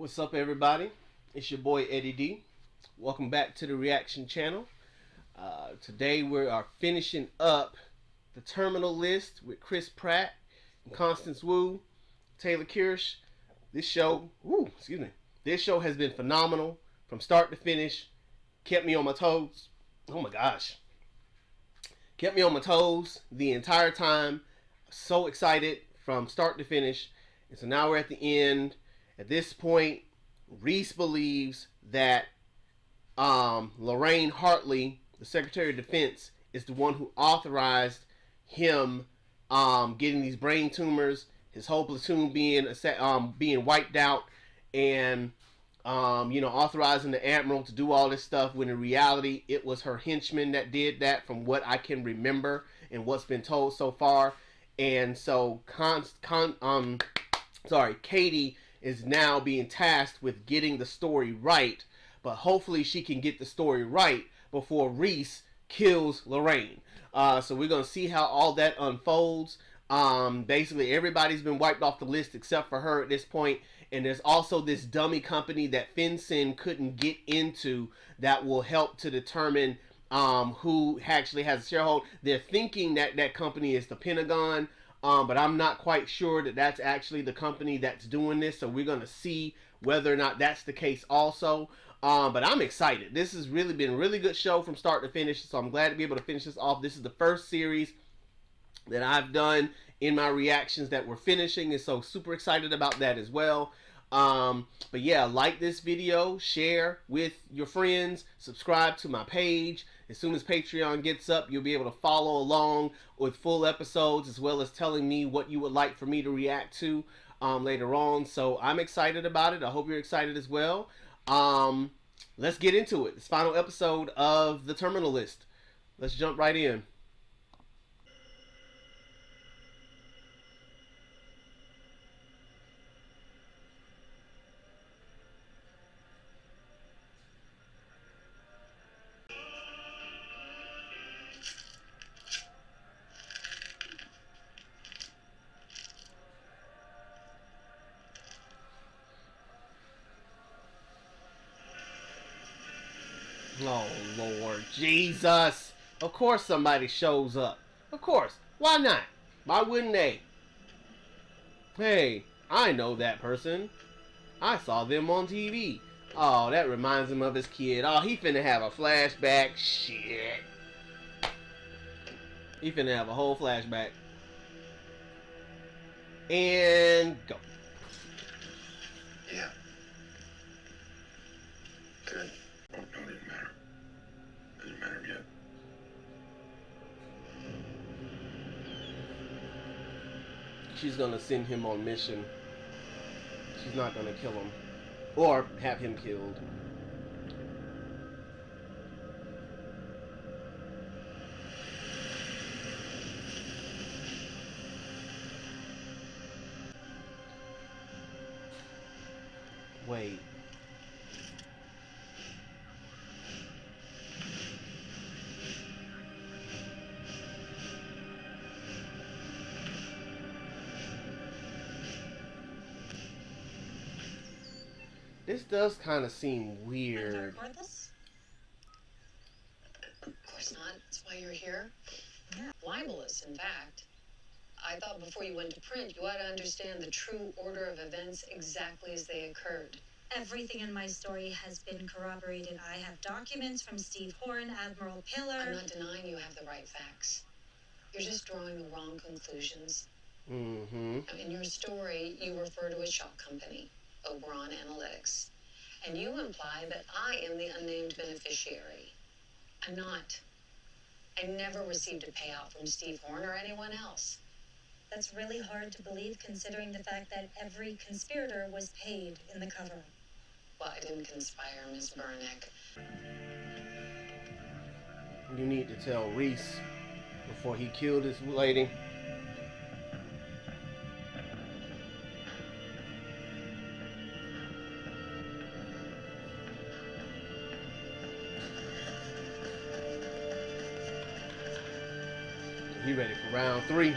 What's up, everybody? It's your boy Eddie D. Welcome back to the Reaction Channel. Today we are finishing up the Terminal List with Chris Pratt, Constance Wu, Taylor Kirsch. This show has been phenomenal from start to finish. Kept me on my toes. Oh my gosh. Kept me on my toes the entire time. So excited from start to finish. And so now we're at the end. At this point, Reese believes that Lorraine Hartley, the Secretary of Defense, is the one who authorized him getting these brain tumors, his whole platoon being wiped out, and authorizing the Admiral to do all this stuff, when in reality it was her henchmen that did that, from what I can remember and what's been told so far. And so Katie is now being tasked with getting the story right, but hopefully she can get the story right before Reese kills Lorraine. So we're going to see how all that unfolds. Basically, everybody's been wiped off the list except for her at this point. And there's also this dummy company that FinCEN couldn't get into that will help to determine who actually has a sharehold. They're thinking that that company is the Pentagon. But I'm not quite sure that that's actually the company that's doing this. So we're going to see whether or not that's the case also. But I'm excited. This has really been a really good show from start to finish. So I'm glad to be able to finish this off. This is the first series that I've done in my reactions that we're finishing. And so super excited about that as well. But yeah, like this video, share with your friends, subscribe to my page. As soon as Patreon gets up, you'll be able to follow along with full episodes, as well as telling me what you would like for me to react to later on. So I'm excited about it. I hope you're excited as well. Let's get into it. This final episode of the Terminal List. Let's jump right in. Oh, Lord Jesus. Of course somebody shows up. Of course. Why not? Why wouldn't they? Hey, I know that person. I saw them on TV. Oh, that reminds him of his kid. Oh, he finna have a flashback. Shit. He finna have a whole flashback. And go. Yeah. Good. Oh, no, it didn't matter. Doesn't matter yet. She's gonna send him on mission. She's not gonna kill him. Or have him killed. Wait. This does kind of seem weird. To record this? Of course not. That's why you're here. Yeah. Libelous, in fact. I thought before you went to print, you ought to understand the true order of events exactly as they occurred. Everything in my story has been corroborated. I have documents from Steve Horn, Admiral Pillar. I'm not denying you have the right facts. You're just drawing the wrong conclusions. Mm-hmm. In your story, you refer to a shell company, Oberon Analytics, and you imply that I am the unnamed beneficiary. I'm not. I never received a payout from Steve Horn or anyone else. That's really hard to believe, considering the fact that every conspirator was paid in the cover-up. Well, I didn't conspire, Miss Burnick. You need to tell Reese before he killed this lady. He ready for round 3.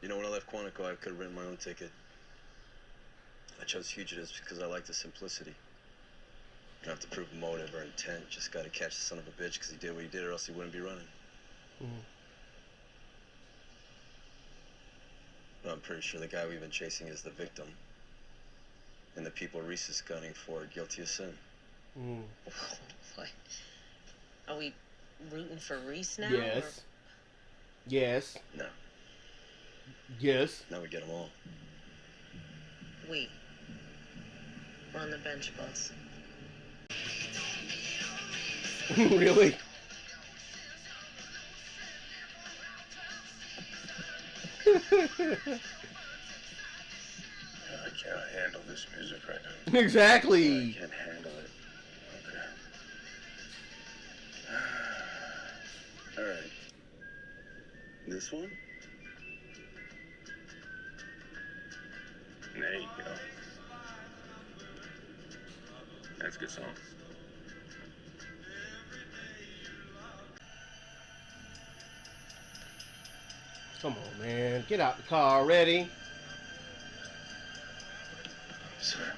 You know, when I left Quantico, I could have written my own ticket. I chose fugitives because I like the simplicity. You don't have to prove motive or intent. Just gotta catch the son of a bitch because he did what he did, or else he wouldn't be running. But I'm pretty sure the guy we've been chasing is the victim. And the people Reese is gunning for are guilty of sin. What? Are we rooting for Reese now? Yes. Or? Yes. No. Yes. Now we get them all. We. We're on the bench, boss. Really? I can't handle this music right now. Exactly. I can't handle it. Okay. Alright. This one? There you go. That's a good song. Come on, man. Get out the car already. Sir,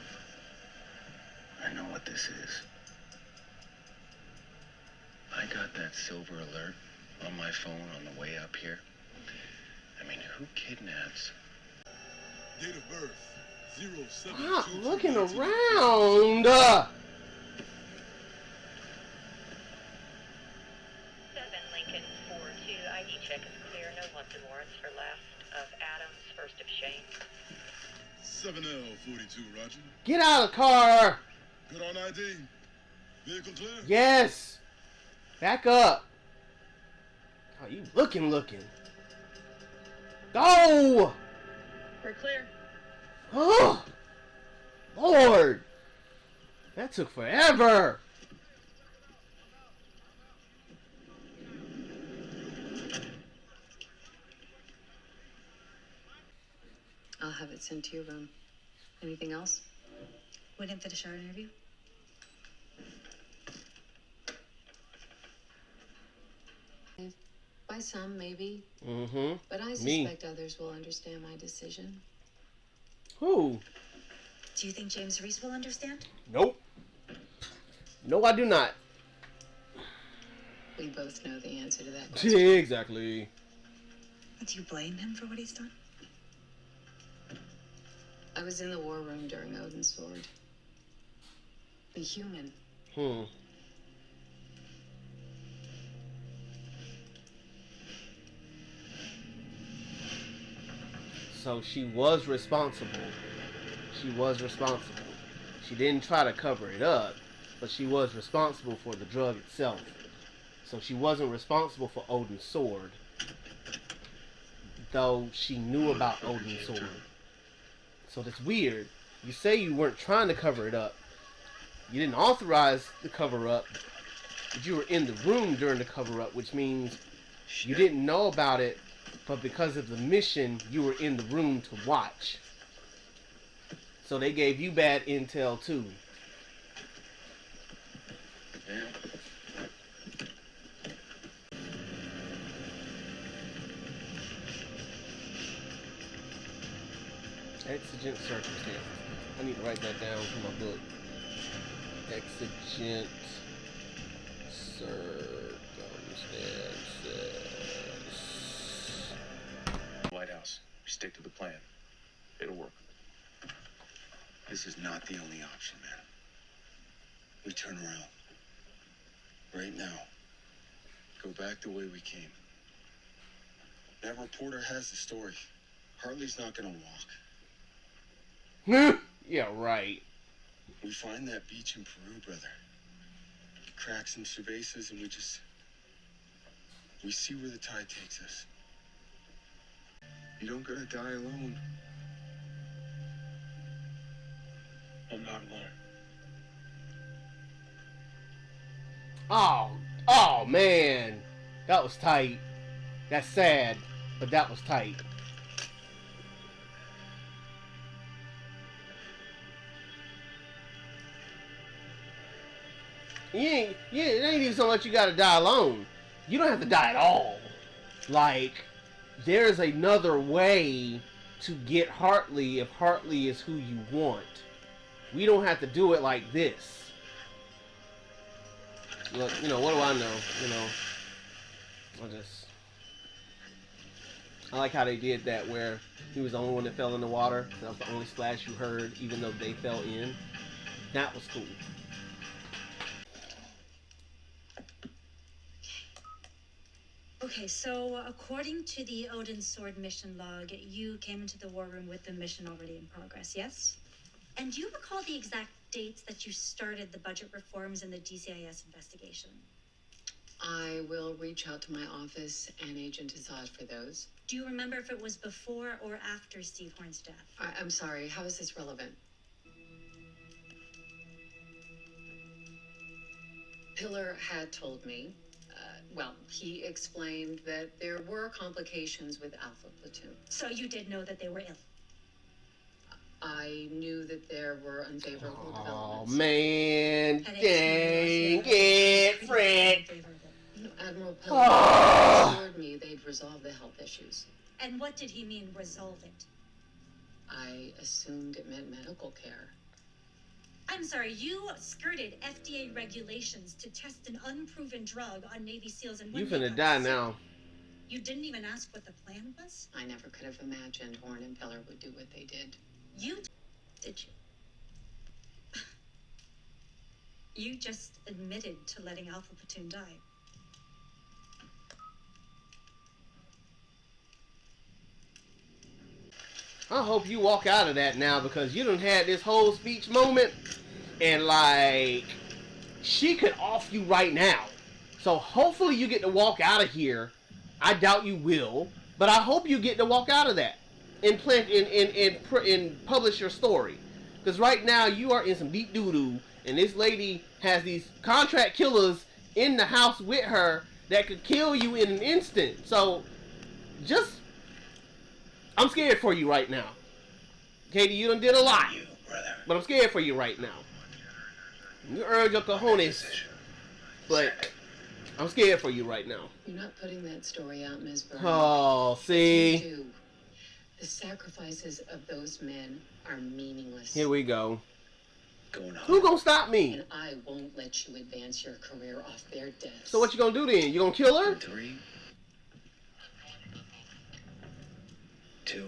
I know what this is. I got that silver alert on my phone on the way up here. I mean, who kidnaps? Date of birth, 07. Stop looking around. 7 Lincoln 42. ID check is clear. No wanted warrants for last of Adams, first of Shane. 7L42, Roger. Get out of the car. Good on ID. Vehicle clear? Yes. Back up. Oh, you looking. Go. We're clear. Oh, Lord. That took forever. I'll have it sent to your room. Anything else? Waiting for the shower interview? By some, maybe. Mm-hmm. But I Me. suspect others will understand my decision. Who? Do you think James Reese will understand? Nope. No, I do not. We both know the answer to that question. Exactly. Do you blame him for what he's done? I was in the war room during Odin's sword. Be human. So she was responsible. She didn't try to cover it up, but she was responsible for the drug itself. So she wasn't responsible for Odin's sword, though she knew about Odin's sword. So that's weird. You say you weren't trying to cover it up. You didn't authorize the cover-up, but you were in the room during the cover-up, which means you didn't know about it, but because of the mission, you were in the room to watch. So they gave you bad intel, too. Yeah. Exigent circumstances. I need to write that down from my book. Exigent circumstances. White House. We stick to the plan. It'll work. This is not the only option, man. We turn around. Right now. Go back the way we came. That reporter has the story. Hartley's not gonna walk. Yeah, right. We find that beach in Peru, brother. Crack some cervezas and we see where the tide takes us. You don't gotta die alone. I'm not alone. Oh man. That was tight. That's sad, but that was tight. It ain't even so much you gotta die alone. You don't have to die at all. Like, there's another way to get Hartley if Hartley is who you want. We don't have to do it like this. Look, you know, what do I know? You know, I like how they did that where he was the only one that fell in the water. That was the only splash you heard, even though they fell in. That was cool. Okay, so according to the Odin Sword mission log, you came into the war room with the mission already in progress, yes? And do you recall the exact dates that you started the budget reforms and the DCIS investigation? I will reach out to my office and Agent Azad for those. Do you remember if it was before or after Steve Horn's death? I'm sorry, how is this relevant? Pillar had told me, he explained that there were complications with Alpha Platoon. So you did know that they were ill? I knew that there were unfavorable developments. Oh, man. Dang it, Fred. Admiral Pillar assured me they'd resolve the health issues. And what did he mean, resolve it? I assumed it meant medical care. I'm sorry, you skirted FDA regulations to test an unproven drug on Navy SEALs and You women. finna die now. You didn't even ask what the plan was? I never could have imagined Horn and Pillar would do what they did. You did you? You just admitted to letting Alpha Platoon die. I hope you walk out of that now, because you done had this whole speech moment and like she could off you right now. So hopefully you get to walk out of here. I doubt you will, but I hope you get to walk out of that and publish your story. Because right now you are in some deep doo-doo, and this lady has these contract killers in the house with her that could kill you in an instant. So just, I'm scared for you right now. Katie, you done did a lot, but I'm scared for you right now. You earned your cojones, but I'm scared for you right now. You're not putting that story out, Ms. Byrne. Oh, see? You do. The sacrifices of those men are meaningless. Here we go. Going on. Who gonna stop me? And I won't let you advance your career off their deaths. So what you gonna do then? You gonna kill her? 3, 2,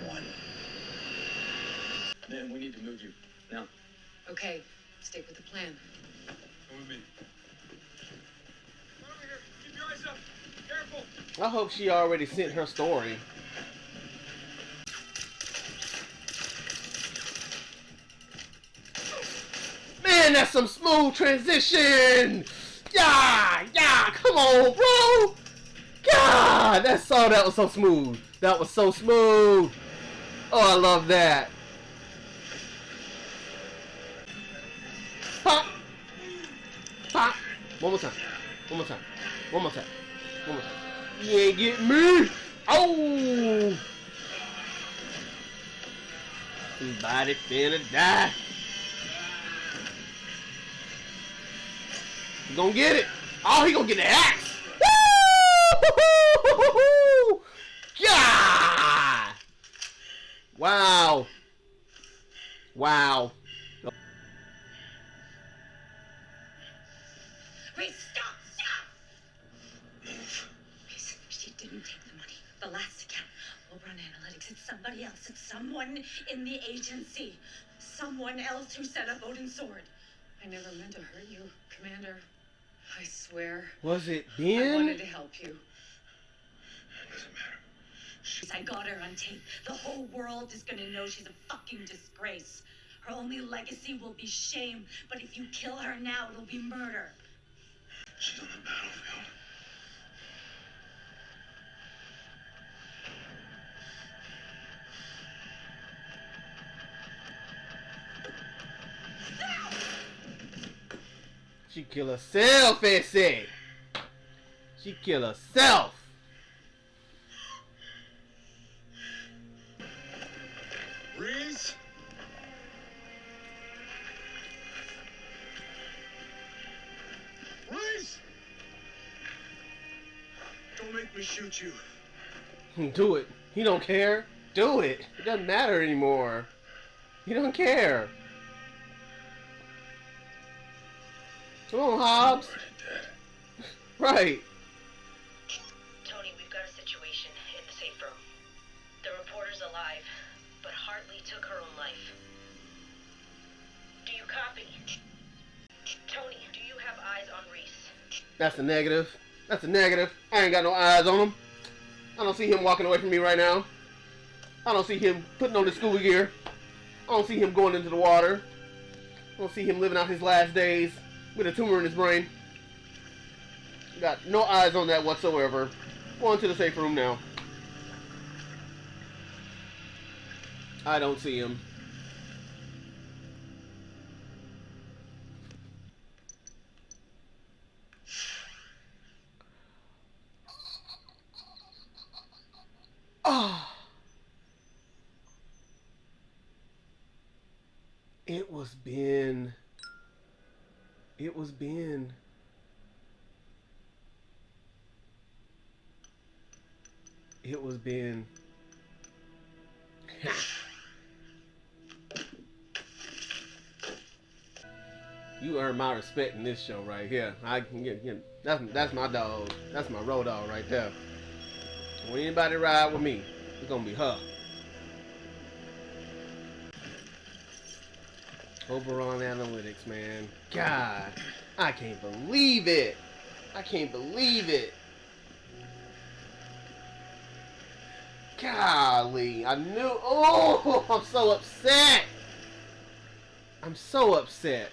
1. Man, we need to move you. Now. Okay, stick with the plan. Come with me. Come over here. Keep your eyes up. Careful. I hope she already sent her story. Man, that's some smooth transition! Yeah! Yeah! Come on, bro! God! That was so smooth. That was so smooth. Oh, I love that. Pop! Pop! One more time. One more time. One more time. One more time. You ain't get me! Oh! Somebody finna die. He gonna get it. Oh, he gonna get the axe. Woo! God! Wow. Wow. Reese, stop! Reese, she didn't take the money. The last account. Oberon Analytics. It's somebody else. It's someone in the agency. Someone else who set up Odin's sword. I never meant to hurt you, Commander. I swear. Was it I Ben? wanted to help you. Doesn't matter. I got her on tape. The whole world is gonna know she's a fucking disgrace. Her only legacy will be shame, but if you kill her now, it'll be murder. She's on the battlefield. She kill herself, it said. She kill herself. Reese? Reese? Let me shoot you. Do it. He don't care. Do it. It doesn't matter anymore. He don't care. Come on, Hobbs. Already dead. Right. Tony, we've got a situation in the safe room. The reporter's alive, but Hartley took her own life. Do you copy? Tony, do you have eyes on Reese? That's a negative. That's a negative. I ain't got no eyes on him. I don't see him walking away from me right now. I don't see him putting on the scuba gear. I don't see him going into the water. I don't see him living out his last days with a tumor in his brain. Got no eyes on that whatsoever. Going to the safe room now. I don't see him. Ah. It was Ben. It was Ben. It was Ben. You earn my respect in this show right here. I can get that's my dog. That's my road dog right there. When anybody ride with me, it's gonna be her. Oberon Analytics, man. God, I can't believe it. I can't believe it. Golly, I knew. Oh, I'm so upset. I'm so upset.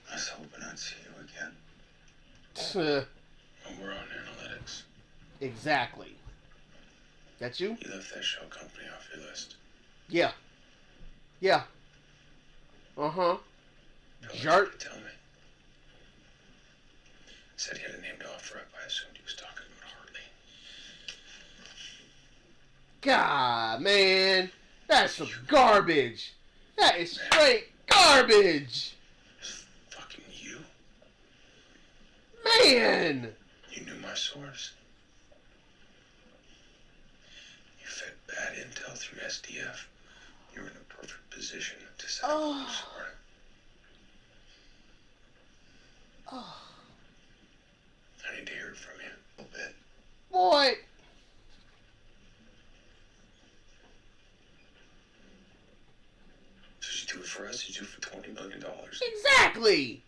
I was hoping I'd see you again. Oberon Analytics. Exactly. That's you? You left that shell company off your list. Yeah. Yeah. Uh-huh. Jerk. Tell me. Said he had a named offer up. I assumed he was talking about Hartley. God, man. That's some garbage. That is straight garbage. Fucking you? Man. You knew my source. You fed bad intel through SDF. You were in a perfect position to set up a story. Oh. I need to hear it from you a little bit. Boy. So you do it for us, you do it for $20 million. Exactly.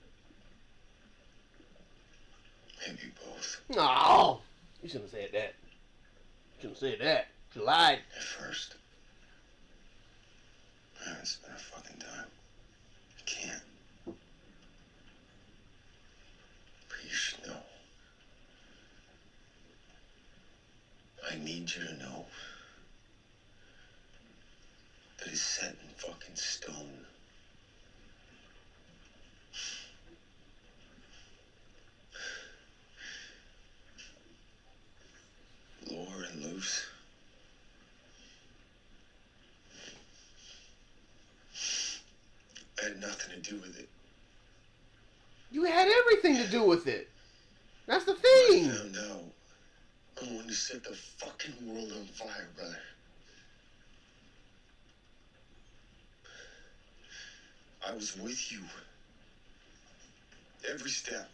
Maybe both. No. You shouldn't have said that. You shouldn't have said that. You lied. At first. I haven't spent a fucking dime. I can't. But you should know. I need you to know that it's set in fucking stone. Lore and loose. I had nothing to do with it. You had everything to do with it. That's the I thing. found out. I wanted to set the fucking world on fire, brother. I was with you. Every step.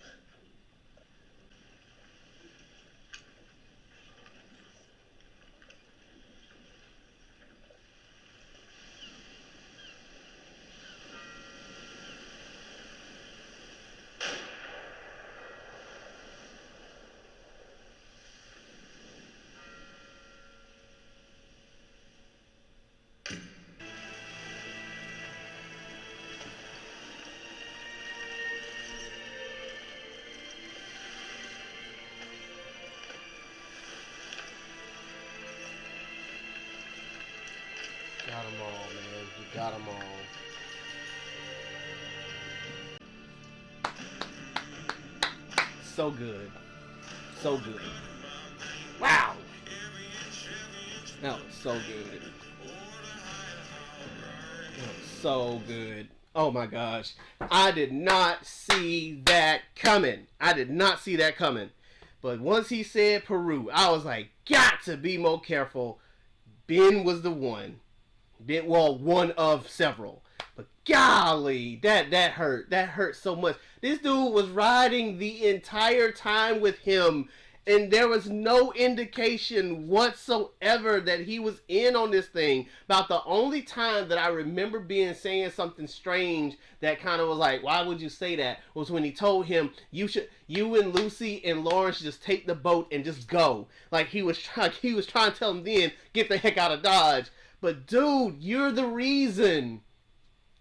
Got them all, man. You got them all. so good. So good. Wow. That was so good. That was so good. Oh my gosh. I did not see that coming. I did not see that coming. But once he said Peru, I was like, got to be more careful. Ben was the one. Ben, well, one of several. But golly, that hurt. That hurt so much. This dude was riding the entire time with him, and there was no indication whatsoever that he was in on this thing. About the only time that I remember being saying something strange that kind of was like, why would you say that, was when he told him, you and Lucy and Lawrence just take the boat and just go. Like he was trying to tell him then, get the heck out of Dodge. But dude, you're the reason.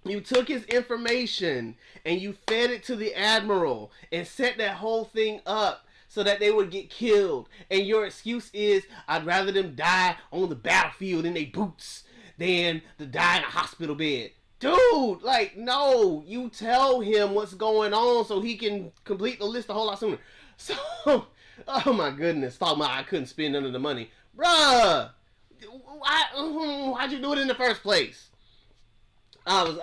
You took his information and you fed it to the Admiral and set that whole thing up so that they would get killed. And your excuse is, I'd rather them die on the battlefield in their boots than to die in a hospital bed. Dude, like, no. You tell him what's going on so he can complete the list a whole lot sooner. So, oh my goodness. Talking about I couldn't spend none of the money. Bruh, why'd you do it in the first place? I was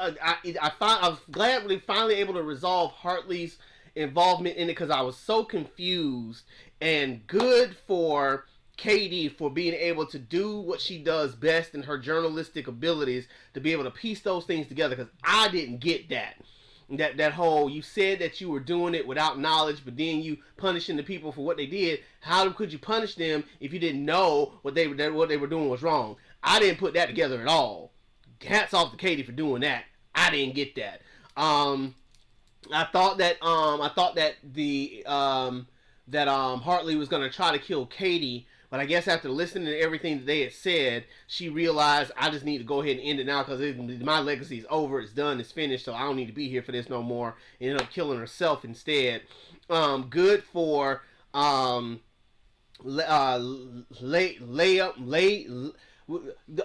glad we finally able to resolve Hartley's involvement in it, because I was so confused. And good for Katie for being able to do what she does best in her journalistic abilities, to be able to piece those things together, because I didn't get that whole, you said that you were doing it without knowledge, but then you punishing the people for what they did. How could you punish them if you didn't know what they were doing was wrong? I didn't put that together at all. Hats off to Katie for doing that. I didn't get that. I thought that Hartley was gonna try to kill Katie, but I guess after listening to everything that they had said, she realized, I just need to go ahead and end it now, because my legacy is over, it's done, it's finished, so I don't need to be here for this no more. Ended up killing herself instead. Good for the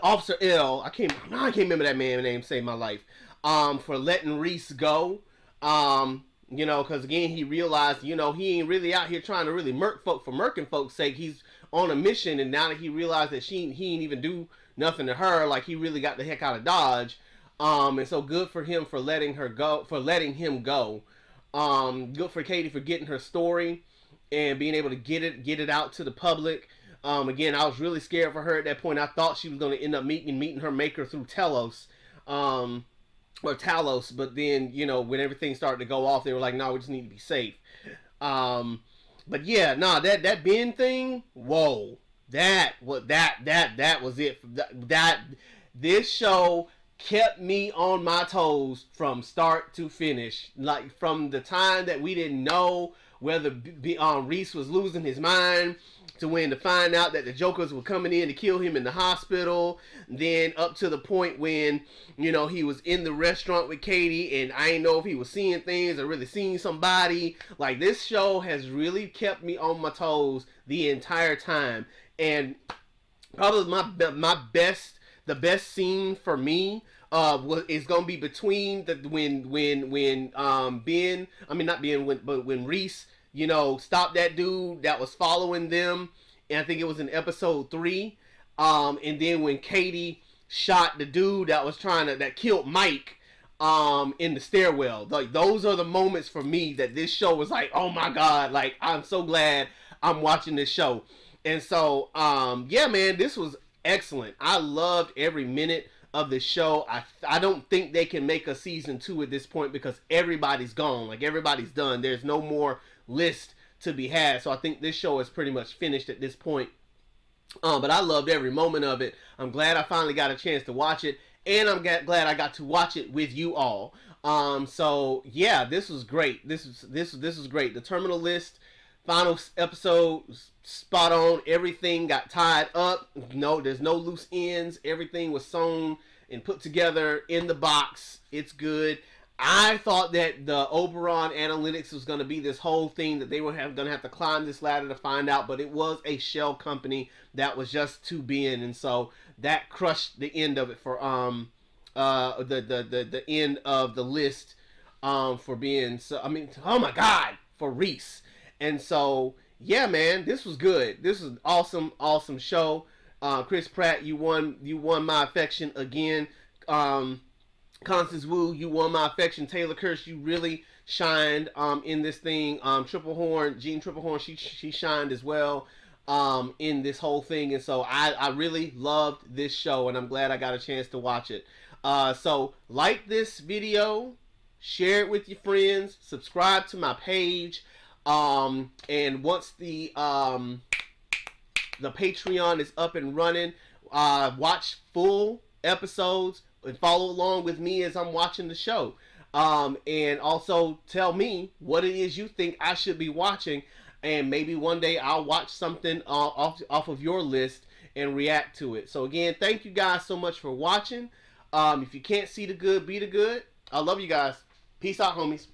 Officer L. I can't remember that man's name. Saved my life. For letting Reese go. Because again, he realized, he ain't really out here trying to really murk folk for murking folks' sake. He's on a mission, and now that he realized that he ain't even do nothing to her, like he really got the heck out of Dodge. And so good for him for letting him go. Good for Katie for getting her story and being able to get it out to the public. Again, I was really scared for her at that point. I thought she was going to end up meeting her maker through Talos, but then, when everything started to go off, they were like, no, we just need to be safe. But yeah, that Ben thing, whoa, that was it. This show kept me on my toes from start to finish. Like, from the time that we didn't know whether Reese was losing his mind, to when to find out that the Jokers were coming in to kill him in the hospital, then up to the point when, he was in the restaurant with Katie, and I didn't know if he was seeing things or really seeing somebody. Like, this show has really kept me on my toes the entire time. And probably the best scene for me is gonna be between when Reese, stopped that dude that was following them, and I think it was in episode 3. And then when Katie shot the dude that killed Mike, in the stairwell. Like, those are the moments for me that this show was like, oh my god, like, I'm so glad I'm watching this show. And so, yeah, man, this was excellent. I loved every minute of the show. I don't think they can make a season 2 at this point, because everybody's gone. Like, everybody's done. There's no more list to be had. So I think this show is pretty much finished at this point. But I loved every moment of it. I'm glad I finally got a chance to watch it, and I'm glad I got to watch it with you all. So yeah, this was great. This was great. The Terminal List final episode, spot on. Everything got tied up. No, there's no loose ends. Everything was sewn and put together in the box. It's good. I thought that the Oberon Analytics was going to be this whole thing that they were going to have to climb this ladder to find out, but it was a shell company that was just to be in, and so that crushed the end of it for the end of the list for being, so I mean, oh my god, for Reese. And so, yeah, man, this was good. This was an awesome show. Chris Pratt, you won my affection again. Constance Wu, you won my affection. Taylor Kirsch, you really shined in this thing. Jean Triplehorn, she shined as well in this whole thing. And so I really loved this show, and I'm glad I got a chance to watch it. So like this video, share it with your friends, subscribe to my page, and once the Patreon is up and running, watch full episodes and follow along with me as I'm watching the show. And also tell me what it is you think I should be watching, and maybe one day I'll watch something off of your list and react to it. So again, thank you guys so much for watching. If you can't see the good, be the good. I love you guys. Peace out, homies.